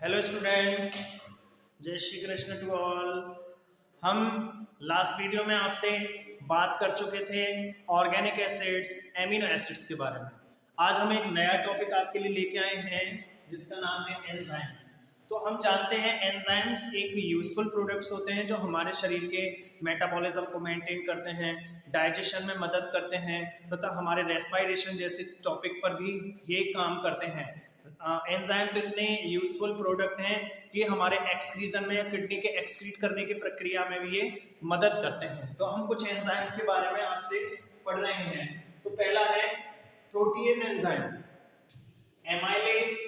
Hello student, जय Shri Krishna to all. हम last video में आपसे बात कर चुके थे ऑर्गेनिक एसिड्स, एमिनो एसिड्स के बारे में। आज हम एक नया टॉपिक आपके लिए लेके आए हैं जिसका नाम है एंजाइम्स। तो हम जानते हैं एंजाइम्स एक यूजफुल प्रोडक्ट्स होते हैं जो हमारे शरीर के मेटाबॉलिज्म को मेंटेन करते हैं, डाइजेशन में मदद करते हैं तथा हमारे रेस्पिरेशन जैसे टॉपिक पर भी ये काम करते हैं। एंजाइम तो इतने यूजफुल प्रोडक्ट हैं कि हमारे एक्सक्रीजन में या किडनी के एक्सक्रीट करने की प्रक्रिया में भी ये मदद करते हैं। तो हम कुछ एंजाइम्स के बारे में आपसे पढ़ रहे हैं। तो पहला है protease enzyme, amylase,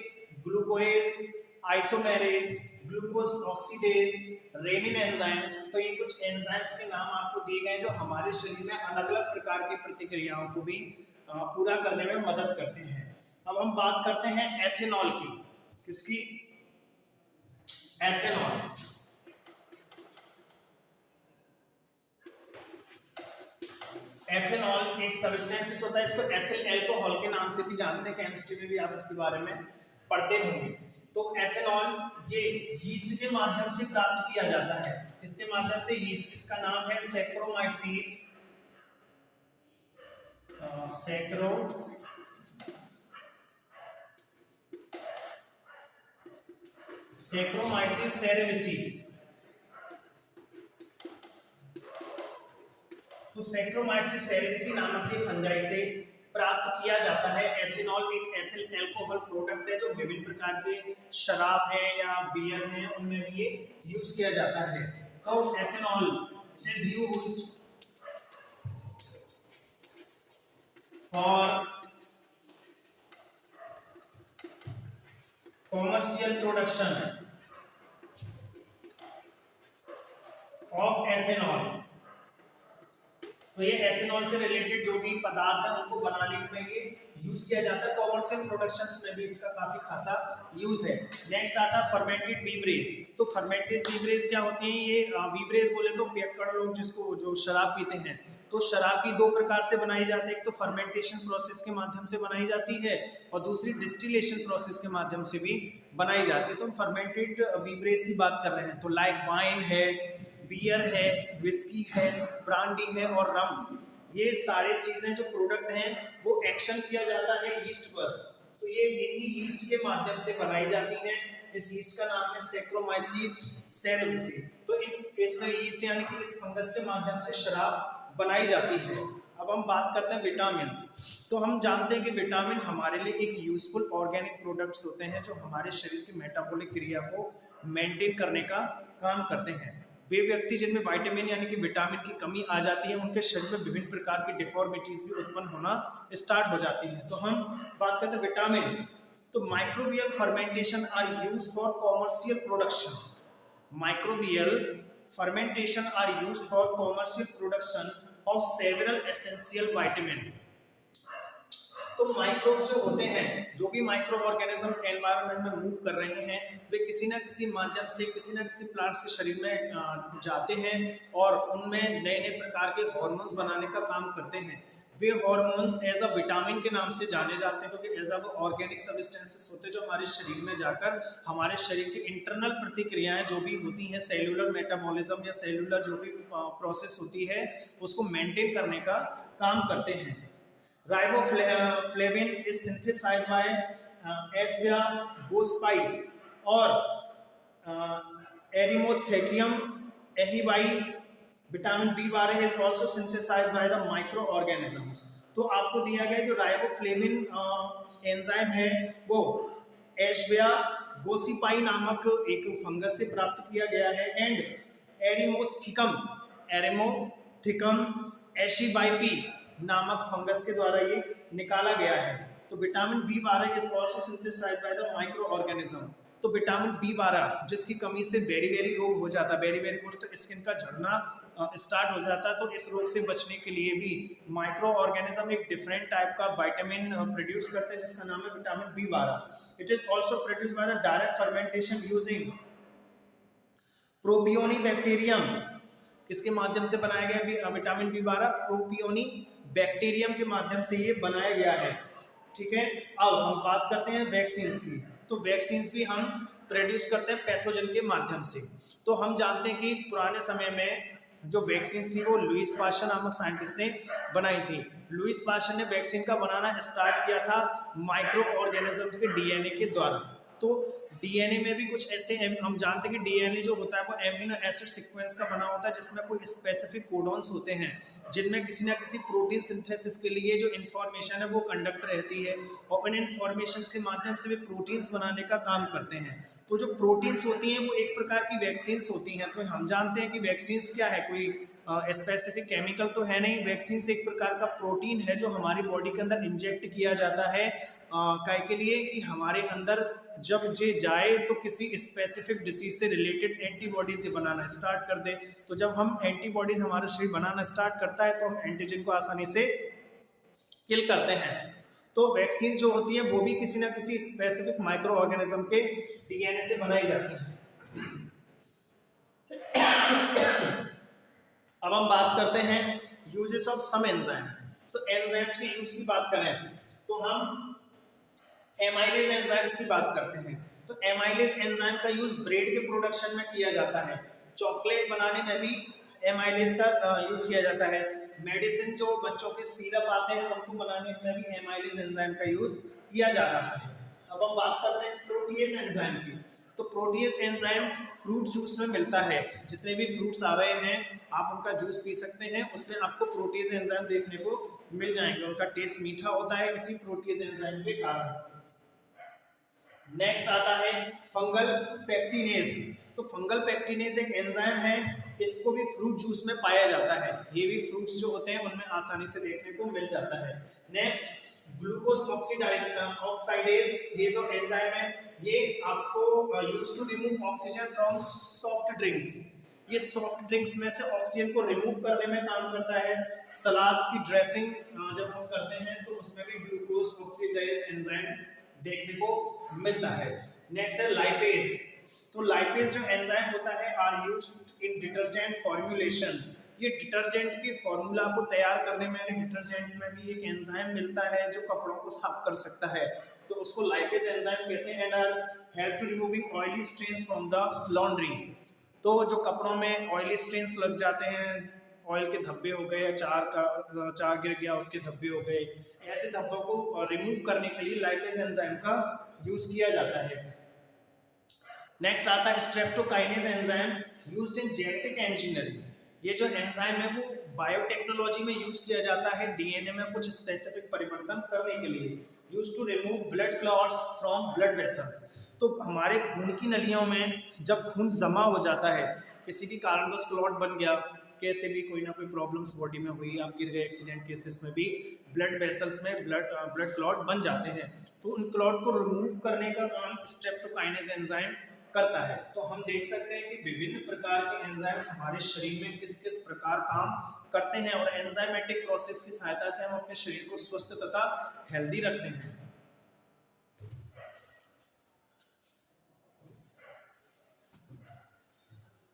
glucose, isomerase, glucose oxidase, rennin enzymes. तो ये कुछ एंजाइम्स के नाम आपको दिए गए जो हमारे शरीर में अलग अलग प्रकार की प्रतिक्रियाओं को भी पूरा करने में मदद करते हैं। अब हम बात करते हैं एथेनॉल की। किसकी? एथेनॉल। एथेनॉल एक सब्सटेंस होता है, इसको एथिल अल्कोहल के नाम से भी जानते हैं। केमिस्ट्री में भी आप इसके बारे में पढ़ते होंगे। तो एथेनॉल ये यीस्ट के माध्यम से प्राप्त किया जाता है। इसके माध्यम से यीस्ट, इसका नाम है सैक्रोमाइसीस, सैक्रोमाइसीस सेरेविसी। तो सैक्रोमाइसीस सेरेविसी नामक ये फंजाई से प्राप्त किया जाता है। एथेनॉल एक एथिल अल्कोहल प्रोडक्ट है जो विभिन्न प्रकार के शराब है या बियर है उनमें भी ये यूज किया जाता है। तो ethanol it is used for commercial production of ethanol. तो ये एथेनॉल से रिलेटेड जो भी पदार्थ है उनको बनाने में ये यूज किया जाता है। कॉमर्शियल प्रोडक्शंस में भी इसका काफी खासा यूज है। नेक्स्ट आता है फर्मेंटेड बीवरेज। तो फर्मेंटेड बीवरेज क्या होती है? ये बीवरेज बोले तो पियक्कड़ लोग जिसको जो शराब पीते हैं, तो शराब भी दो प्रकार से बनाई जाती है। एक तो फर्मेंटेशन प्रोसेस के माध्यम से बनाई जाती है और दूसरी डिस्टिलेशन प्रोसेस के माध्यम से भी बनाई जाती है। तो हम फर्मेंटेड बीवरेज की बात कर रहे हैं। तो लाइक वाइन है, बियर है, विस्की है, ब्रांडी है और रम। ये सारी चीजें जो प्रोडक्ट हैं वो एक्शन किया जाता है यीस्ट पर। तो ये इन्हीं यीस्ट के माध्यम से बनाई जाती हैं। इस यीस्ट का नाम है सैक्रोमाइसीस सेरेविसी। तो इस यीस्ट यानी कि इस फंगस के माध्यम से शराब बनाई जाती है। अब हम बात करते हैं विटामिन। तो हम जानते हैं कि विटामिन हमारे लिए एक यूजफुल ऑर्गेनिक प्रोडक्ट्स होते हैं जो हमारे शरीर की मेटाबॉलिक क्रिया को मेंटेन करने का काम करते हैं। वे व्यक्ति जिनमें विटामिन यानी कि विटामिन की कमी आ जाती है उनके शरीर में विभिन्न प्रकार की डिफॉर्मिटीज भी उत्पन्न होना स्टार्ट हो जाती हैं। तो हम बात करते हैं विटामिन। तो microbial fermentation are used for commercial production. Microbial fermentation are used for commercial production of several essential vitamin. तो माइक्रोब्स जो होते हैं, जो भी माइक्रो ऑर्गेनिज्म एनवायरनमेंट में मूव कर रहे हैं, वे किसी न किसी माध्यम से किसी न किसी प्लांट्स के शरीर में जाते हैं और उनमें नए नए प्रकार के हार्मोन्स बनाने का काम करते हैं। वे हार्मोन्स एज अ विटामिन के नाम से जाने जाते हैं क्योंकि एज अ वो ऑर्गेनिक सब्सटेंसेस होते हैं जो हमारे शरीर में जाकर हमारे शरीर की इंटरनल प्रतिक्रियाएं जो भी होती हैं, सेल्यूलर मेटाबॉलिज्म या सेल्यूलर जो भी प्रोसेस होती है उसको मेंटेन करने का काम करते हैं। Riboflavin is synthesised by Ashbya gossypii और Eremothecium ashbyii. Vitamin B12 is also synthesised by the micro organisms. तो आपको दिया गया जो राइबोफ्लेविन एंजाइम है वो एस्पियागोस्पाई नामक एक फंगस से प्राप्त किया गया है एंड एरिथ्रोथेकियम एशिबाई नामक फंगस के द्वारा ये निकाला गया है। तो vitamin B12 is also synthesised by the micro organism. तो विटामिन B12 जिसकी कमी से बेरी रोग हो जाता है, बेरी बोले तो स्किन का झड़ना स्टार्ट हो जाता है। तो इस रोग से बचने के लिए भी माइक्रो ऑर्गेनिज्म एक डिफरेंट टाइप का विटामिन प्रोड्यूस करते हैं जिसका नाम है vitamin B12। It is also produced by the direct fermentation using propioni bacterium. किसके माध्यम से बनाया गया विटामिन B12? प्रोपियोनी बैक्टीरियम के माध्यम से ये बनाया गया है। ठीक है। अब हम बात करते हैं वैक्सीन की। तो वैक्सीन भी हम प्रोड्यूस करते हैं पैथोजन के माध्यम से। तो हम जानते हैं कि पुराने समय में जो वैक्सीन थी वो लुईस पास्चर नामक साइंटिस्ट ने बनाई थी। लुईस पास्चर ने वैक्सीन का बनाना स्टार्ट किया था माइक्रो ऑर्गेनिज्म के डीएनए के द्वारा। तो डीएनए में भी कुछ ऐसे हम जानते हैं कि डीएनए जो होता है वो एमिनो एसिड सीक्वेंस का बना होता है, जिसमें कोई स्पेसिफिक कोडॉन्स होते हैं जिनमें किसी ना किसी प्रोटीन सिंथेसिस के लिए जो इन्फॉर्मेशन है वो कंडक्ट रहती है, और उन इन्फॉर्मेशन के माध्यम से वे प्रोटीन्स बनाने का काम करते हैं। तो जो प्रोटीन्स होती हैं वो एक प्रकार की वैक्सीन होती हैं। तो हम जानते हैं कि वैक्सीन क्या है, कोई स्पेसिफिक केमिकल तो है नहीं। वैक्सीन एक प्रकार का प्रोटीन है जो हमारी बॉडी के अंदर इंजेक्ट किया जाता है काय के लिए कि हमारे अंदर जब ये जाए तो किसी स्पेसिफिक डिसीज से रिलेटेड एंटीबॉडीज बनाना स्टार्ट कर दे। तो जब हम एंटीबॉडीज हमारा शरीर बनाना स्टार्ट करता है तो हम एंटीजन को आसानी से किल करते हैं। तो वैक्सीन जो होती है वो भी किसी ना किसी स्पेसिफिक माइक्रो ऑर्गेनिज्म के डीएनए से बनाई जाती है। अब हम बात करते हैं uses of some enzymes. So enzymes के यूज की बात करें तो हम एमाइलेज एंजाइम्स की बात करते हैं। तो एमाइलेज एंजाइम का यूज ब्रेड के प्रोडक्शन में किया जाता है, चॉकलेट बनाने में भी एमाइलेज का यूज किया जाता है, मेडिसिन जो बच्चों के सिरप आते हैं उनको बनाने में भी एमाइलेज एंजाइम का यूज किया जा रहा है। अब हम बात करते हैं प्रोटीएज एंजाइम की। तो प्रोटीएज एंजाइम फ्रूट जूस में मिलता है। जितने भी फ्रूट्स आ रहे हैं आप उनका जूस पी सकते हैं, उसमें आपको प्रोटीएज एंजाइम देखने को मिल जाएंगे। उनका टेस्ट मीठा होता है इसी प्रोटीएज एंजाइम के कारण। नेक्स्ट आता है फंगल पेक्टिनेज। तो फंगल पेक्टिनेज एक एंजाइम है, इसको भी फ्रूट जूस में पाया जाता है। ये भी फ्रूट्स जो होते हैं उनमें आसानी से देखने को मिल जाता है। नेक्स्ट ग्लूकोज ऑक्सीडाइज, ये जो एंजाइम है ये आपको used to remove oxygen from soft drinks. ये सॉफ्ट ड्रिंक्स में से ऑक्सीजन को रिमूव करने में काम करता है। सलाद की ड्रेसिंग जब हम करते हैं तो उसमें भी ग्लूकोज ऑक्सीडाइज एंजाइम देखने को मिलता है। नेक्स्ट है लाइपेज। तो लाइपेज जो एंजाइम होता है are used in detergent formulation. ये डिटर्जेंट के फॉर्मूला को तैयार करने में, डिटर्जेंट में भी एक एंजाइम मिलता है जो कपड़ों को साफ कर सकता है, तो उसको लाइपेज एंजाइम कहते हैं। And are help to removing oily stains from the laundry. तो जो कपड़ों में ऑयली स्टेन्स लग जाते हैं, ऑयल के धब्बे हो गए, चार गिर गया उसके धब्बे हो गए, ऐसे धब्बों को रिमूव करने के लिए लाइपेज एंजाइम का यूज किया जाता है। नेक्स्ट आता है streptokinase enzyme used in genetic engineering. ये जो एंजाइम है वो बायोटेक्नोलॉजी में यूज किया जाता है डीएनए में कुछ स्पेसिफिक परिवर्तन करने के लिए। Used to remove blood clots from blood vessels. तो हमारे खून की नलियों में जब खून जमा हो जाता है, किसी भी कारणवश क्लॉट बन गया, कैसे भी कोई ना कोई प्रॉब्लम्स बॉडी में हुई, आप गिर गए एक्सीडेंट केसेस में भी ब्लड वेसल्स में ब्लड क्लॉट बन जाते हैं, तो उन क्लॉट को रिमूव करने का काम स्ट्रेप्टोकाइनेज एंजाइम करता है। तो हम देख सकते हैं कि विभिन्न प्रकार के एंजाइम हमारे शरीर में किस किस प्रकार काम करते हैं, और एंजाइमेटिक प्रोसेस की सहायता से हम अपने शरीर को स्वस्थ तथा हेल्दी रखते हैं।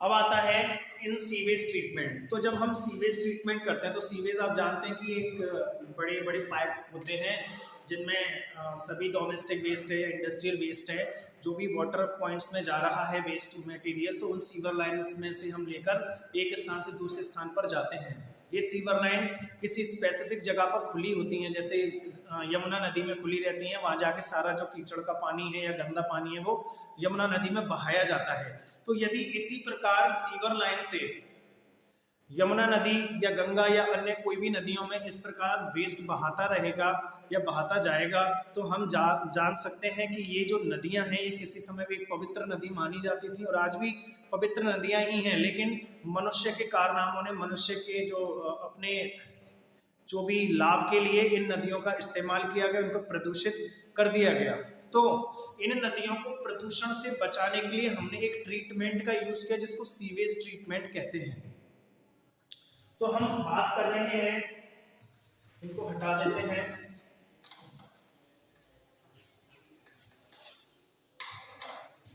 अब आता है इन सीवेज ट्रीटमेंट। तो जब हम सीवेज ट्रीटमेंट करते हैं तो सीवेज आप जानते हैं कि एक बड़े बड़े पाइप होते हैं जिनमें सभी डोमेस्टिक वेस्ट है या इंडस्ट्रियल वेस्ट है, जो भी वाटर पॉइंट्स में जा रहा है वेस्ट मटेरियल, तो उन सीवर लाइन्स में से हम लेकर एक स्थान से दूसरे स्थान पर जाते हैं। ये सीवर लाइन किसी स्पेसिफिक जगह पर खुली होती हैं, जैसे यमुना नदी में खुली रहती हैं, वहाँ जाके सारा जो कीचड़ का पानी है या गंदा पानी है वो यमुना नदी में बहाया जाता है। तो यदि इसी प्रकार सीवर लाइन से यमुना नदी या गंगा या अन्य कोई भी नदियों में इस प्रकार वेस्ट बहाता रहेगा या बहाता जाएगा, तो हम जान सकते हैं कि ये जो नदियां हैं ये किसी समय भी एक पवित्र नदी मानी जाती थी और आज भी पवित्र नदियां ही हैं, लेकिन मनुष्य के कारनामों ने, मनुष्य के जो अपने जो भी लाभ के लिए इन नदियों का इस्तेमाल किया गया, उनको प्रदूषित कर दिया गया। तो इन नदियों को प्रदूषण से बचाने के लिए हमने एक ट्रीटमेंट का यूज किया जिसको सीवेज ट्रीटमेंट कहते हैं। तो हम बात कर रहे हैं, इनको हटा देते हैं,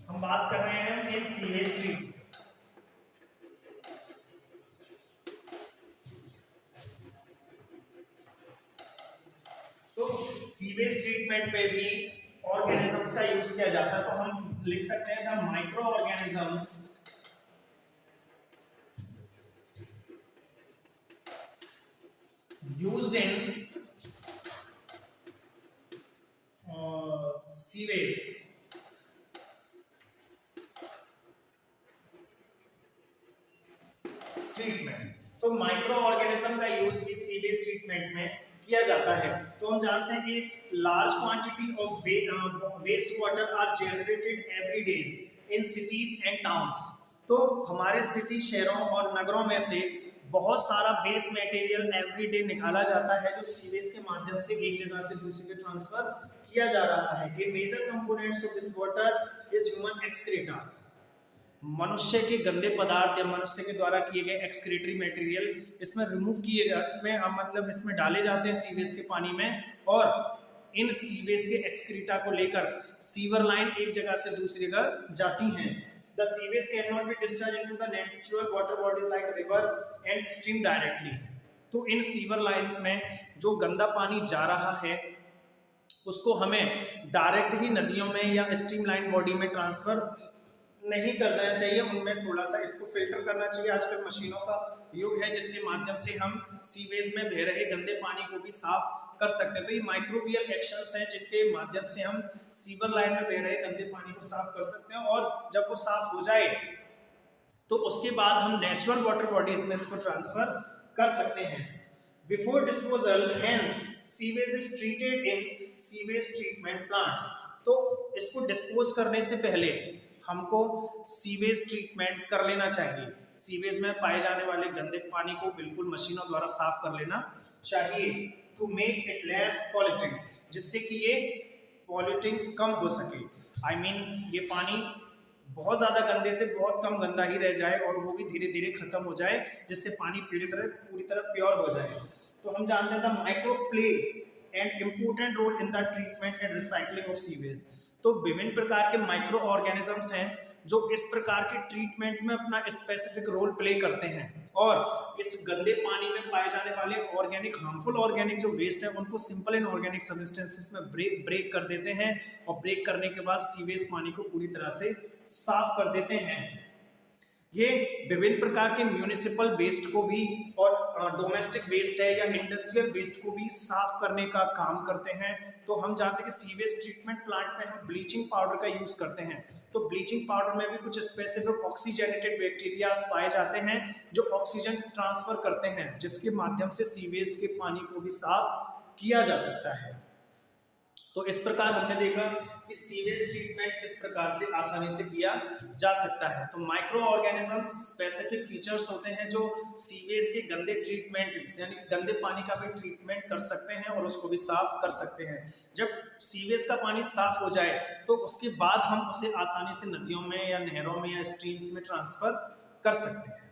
हम बात कर रहे हैं इन सीवेज ट्रीटमेंट। तो सीवेज ट्रीटमेंट पे भी ऑर्गेनिजम्स का यूज किया जाता है, तो हम लिख सकते हैं the micro organisms used in sewage treatment. तो माइक्रो ऑर्गेनिज्म का यूज इस सीवेज ट्रीटमेंट में किया जाता है। तो हम जानते हैं कि large quantity of waste water are generated every days in cities and towns. तो हमारे सिटी, शहरों और नगरों में से बहुत सारा वेस्ट मटेरियल एवरीडे निकाला जाता है जो सीवेज के माध्यम से एक जगह से दूसरी जगह ट्रांसफर किया जा रहा है। ये major components of this water is human excreta. मनुष्य के गंदे पदार्थ या मनुष्य के द्वारा किए गए एक्सक्रीटरी मटेरियल इसमें रिमूव किए जा इसमें डाले जाते हैं सीवेज के पानी में, और इन सीवेज के एक्सक्रीटा को लेकर सीवर लाइन एक जगह से दूसरी जगह जाती हैं। The sewage cannot be discharged into the natural water bodies like river and stream directly. तो इन सीवर लाइंस में जो गंदा पानी जा रहा है उसको हमें डायरेक्ट ही नदियों में या स्ट्रीम लाइन बॉडी में ट्रांसफर नहीं कर देना चाहिए, उनमें थोड़ा सा इसको फिल्टर करना चाहिए। आजकल मशीनों का युग है जिसके माध्यम से हम सीवेज में बह रहे गंदे पानी को भी साफ कर सकते हैं। तो ये माइक्रोबियल एक्शंस हैं जिनके माध्यम से हम सीवर लाइन में बह रहे गंदे पानी को साफ कर सकते हैं, और जब वो साफ हो जाए तो उसके बाद हम नेचुरल वाटर बॉडीज में इसको ट्रांसफर कर सकते हैं। Before disposal hence sewage is treated in sewage treatment plants. तो इसको डिस्पोज करने से पहले हमको सीवेज ट्रीटमेंट कर लेना चाहिए। सीवेज में पाए जाने वाले गंदे पानी को बिल्कुल मशीनों द्वारा साफ कर लेना चाहिए to make it less polluting, जिससे कि ये पॉल्यूटिंग कम हो सके। I mean, ये पानी बहुत ज़्यादा गंदे से बहुत कम गंदा ही रह जाए और वो भी धीरे धीरे खत्म हो जाए, जिससे पानी पूरी तरह प्योर हो जाए। तो हम जानते हैं the micro play and important role in the treatment and recycling of sewage. तो विभिन्न प्रकार के माइक्रो ऑर्गेनिजम्स हैं जो इस प्रकार के ट्रीटमेंट में अपना स्पेसिफिक रोल प्ले करते हैं, और इस गंदे पानी में पाए जाने वाले ऑर्गेनिक हार्मफुल ऑर्गेनिक जो वेस्ट है उनको सिंपल इन ऑर्गेनिक सब्सटेंसेस में ब्रेक कर देते हैं, और ब्रेक करने के बाद सीवेज पानी को पूरी तरह से साफ कर देते हैं। ये विभिन्न प्रकार के म्यूनिसिपल वेस्ट को भी और डोमेस्टिक वेस्ट है या इंडस्ट्रियल वेस्ट को भी साफ करने का काम करते हैं। तो हम जानते हैं कि सीवेज ट्रीटमेंट प्लांट में हम ब्लीचिंग पाउडर का यूज करते हैं। तो ब्लीचिंग पाउडर में भी कुछ स्पेसिफिक ऑक्सीजनेटेड बैक्टीरिया पाए जाते हैं जो ऑक्सीजन ट्रांसफर करते हैं, जिसके माध्यम से सीवेज के पानी को भी साफ किया जा सकता है। तो इस प्रकार हमने देखा कि सीवेज ट्रीटमेंट किस प्रकार से आसानी से किया जा सकता है। तो माइक्रो ऑर्गेनिजम्स स्पेसिफिक फीचर्स होते हैं जो सीवेज के गंदे ट्रीटमेंट यानी गंदे पानी का भी ट्रीटमेंट कर सकते हैं और उसको भी साफ कर सकते हैं। जब सीवेज का पानी साफ हो जाए तो उसके बाद हम उसे आसानी से नदियों में या नहरों में या स्ट्रीम्स में ट्रांसफर कर सकते हैं।